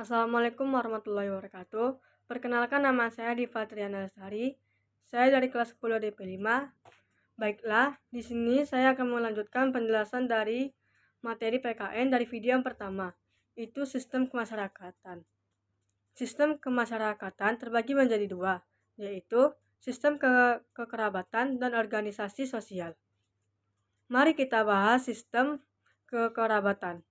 Assalamualaikum warahmatullahi wabarakatuh. Perkenalkan, nama saya Diva Triana Lestari. Saya dari kelas 10 DP5. Baiklah, di sini saya akan melanjutkan penjelasan dari materi PKN dari video yang pertama, itu sistem kemasyarakatan. Sistem kemasyarakatan terbagi menjadi dua, yaitu sistem kekerabatan dan organisasi sosial. Mari kita bahas sistem kekerabatan.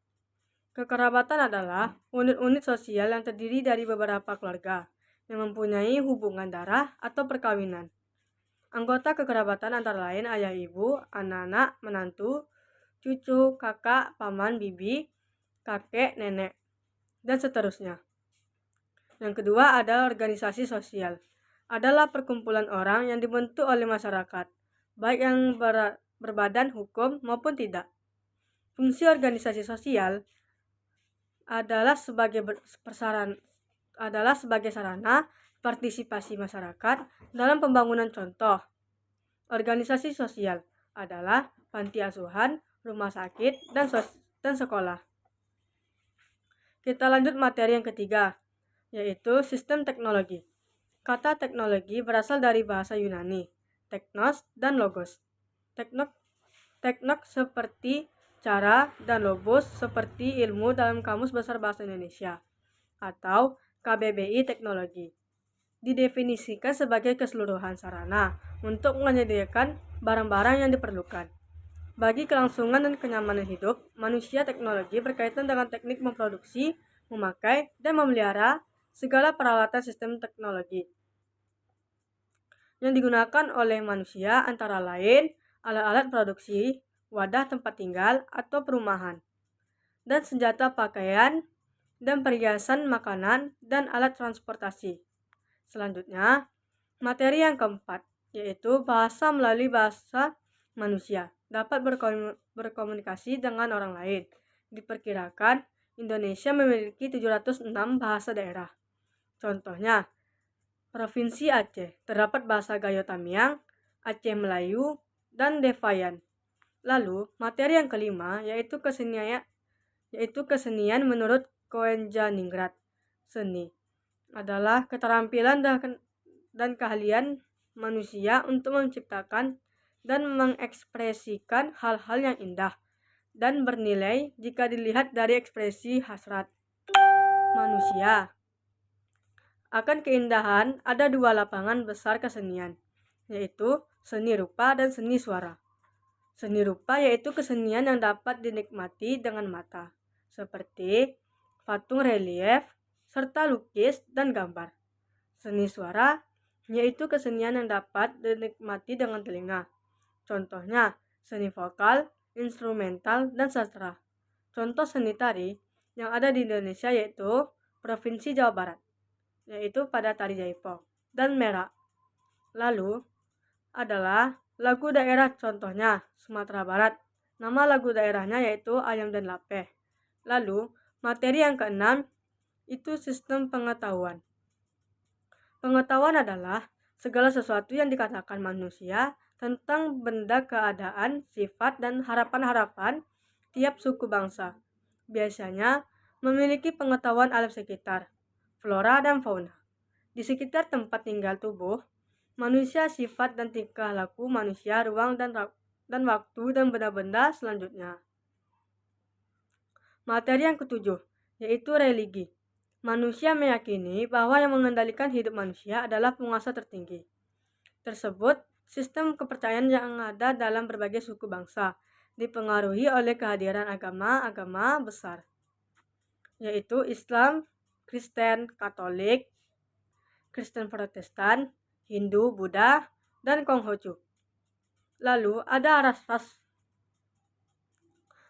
Kekerabatan adalah unit-unit sosial yang terdiri dari beberapa keluarga yang mempunyai hubungan darah atau perkawinan. Anggota kekerabatan antara lain ayah ibu, anak-anak, menantu, cucu, kakak, paman, bibi, kakek, nenek, dan seterusnya. Yang kedua ada organisasi sosial. Adalah perkumpulan orang yang dibentuk oleh masyarakat, baik yang berbadan hukum maupun tidak. Fungsi organisasi sosial adalah sebagai sarana partisipasi masyarakat dalam pembangunan. Contoh organisasi sosial adalah panti asuhan, rumah sakit, dan sekolah. Kita lanjut materi yang ketiga, yaitu sistem teknologi. Kata teknologi berasal dari bahasa Yunani, teknos dan logos. Teknok seperti cara dan logos seperti ilmu dalam Kamus Besar Bahasa Indonesia atau KBBI teknologi. Didefinisikan sebagai keseluruhan sarana untuk menyediakan barang-barang yang diperlukan. Bagi kelangsungan dan kenyamanan hidup manusia, teknologi berkaitan dengan teknik memproduksi, memakai, dan memelihara segala peralatan sistem teknologi yang digunakan oleh manusia, antara lain alat-alat produksi, wadah tempat tinggal atau perumahan, dan senjata pakaian, dan perhiasan makanan, dan alat transportasi. Selanjutnya, materi yang keempat, yaitu bahasa. Melalui bahasa manusia dapat berkomunikasi dengan orang lain. Diperkirakan Indonesia memiliki 706 bahasa daerah. Contohnya, Provinsi Aceh terdapat bahasa Gayo Tamiang, Aceh Melayu, dan Devayan. Lalu, materi yang kelima yaitu kesenian menurut Koenjaningrat. Seni adalah keterampilan dan keahlian manusia untuk menciptakan dan mengekspresikan hal-hal yang indah dan bernilai jika dilihat dari ekspresi hasrat manusia. Akan keindahan ada dua lapangan besar kesenian, yaitu seni rupa dan seni suara. Seni rupa yaitu kesenian yang dapat dinikmati dengan mata, seperti patung relief, serta lukis dan gambar. Seni suara yaitu kesenian yang dapat dinikmati dengan telinga. Contohnya seni vokal, instrumental, dan sastra. Contoh seni tari yang ada di Indonesia yaitu Provinsi Jawa Barat, yaitu pada tari Jaipong dan Merak. Lalu adalah lagu daerah, contohnya Sumatera Barat. Nama lagu daerahnya yaitu Ayam dan Lapeh. Lalu materi yang keenam itu sistem pengetahuan. Pengetahuan adalah segala sesuatu yang dikatakan manusia tentang benda, keadaan, sifat, dan harapan-harapan tiap suku bangsa. Biasanya memiliki pengetahuan alam sekitar, flora dan fauna. Di sekitar tempat tinggal tubuh manusia, sifat dan tingkah laku manusia, ruang dan waktu, dan benda-benda selanjutnya. Materi yang ketujuh yaitu religi. Manusia meyakini bahwa yang mengendalikan hidup manusia adalah penguasa tertinggi. Tersebut sistem kepercayaan yang ada dalam berbagai suku bangsa, dipengaruhi oleh kehadiran agama-agama besar, yaitu Islam, Kristen, Katolik, Kristen Protestan, Hindu, Buddha, dan Konghucu. Lalu ada ras.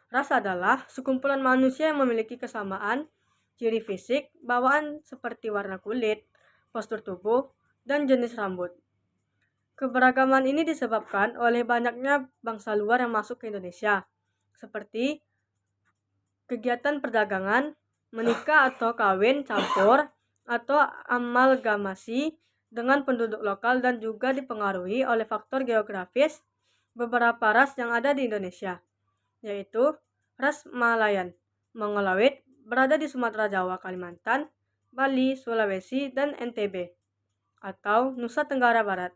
Ras adalah sekumpulan manusia yang memiliki kesamaan ciri fisik, bawaan seperti warna kulit, postur tubuh, dan jenis rambut. Keberagaman ini disebabkan oleh banyaknya bangsa luar yang masuk ke Indonesia, seperti kegiatan perdagangan, menikah atau kawin campur, atau amalgamasi dengan penduduk lokal, dan juga dipengaruhi oleh faktor geografis beberapa ras yang ada di Indonesia, yaitu ras Malayan, Mongoloid, berada di Sumatera, Jawa, Kalimantan, Bali, Sulawesi, dan NTB atau Nusa Tenggara Barat.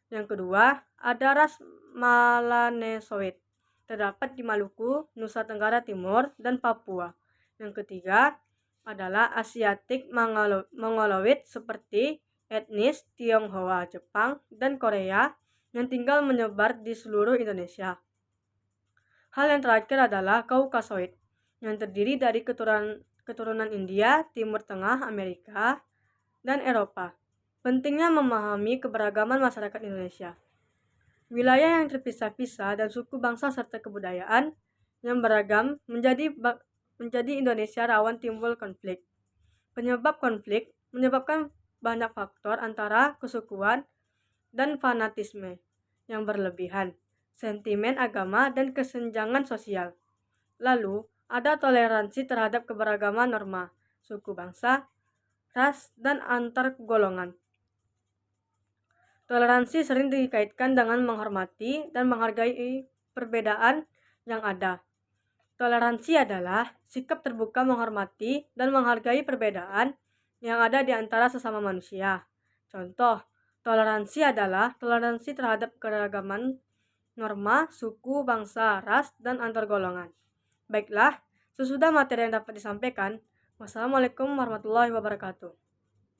Yang kedua, ada ras Melanesoid, terdapat di Maluku, Nusa Tenggara Timur, dan Papua. Yang ketiga adalah Asiatic Mongoloid seperti etnis Tionghoa, Jepang, dan Korea yang tinggal menyebar di seluruh Indonesia. Hal yang terakhir adalah Kaukasoid yang terdiri dari keturunan India, Timur Tengah, Amerika, dan Eropa. Pentingnya memahami keberagaman masyarakat Indonesia. Wilayah yang terpisah-pisah dan suku bangsa serta kebudayaan yang beragam menjadi Indonesia rawan timbul konflik. Penyebab konflik menyebabkan banyak faktor antara kesukuan dan fanatisme yang berlebihan, sentimen agama, dan kesenjangan sosial. Lalu, ada toleransi terhadap keberagaman norma, suku bangsa, ras, dan antar golongan. Toleransi sering dikaitkan dengan menghormati dan menghargai perbedaan yang ada. Toleransi adalah sikap terbuka menghormati dan menghargai perbedaan yang ada di antara sesama manusia. Contoh, toleransi adalah toleransi terhadap keragaman norma, suku, bangsa, ras, dan antar golongan. Baiklah, sesudah materi yang dapat disampaikan, wassalamualaikum warahmatullahi wabarakatuh.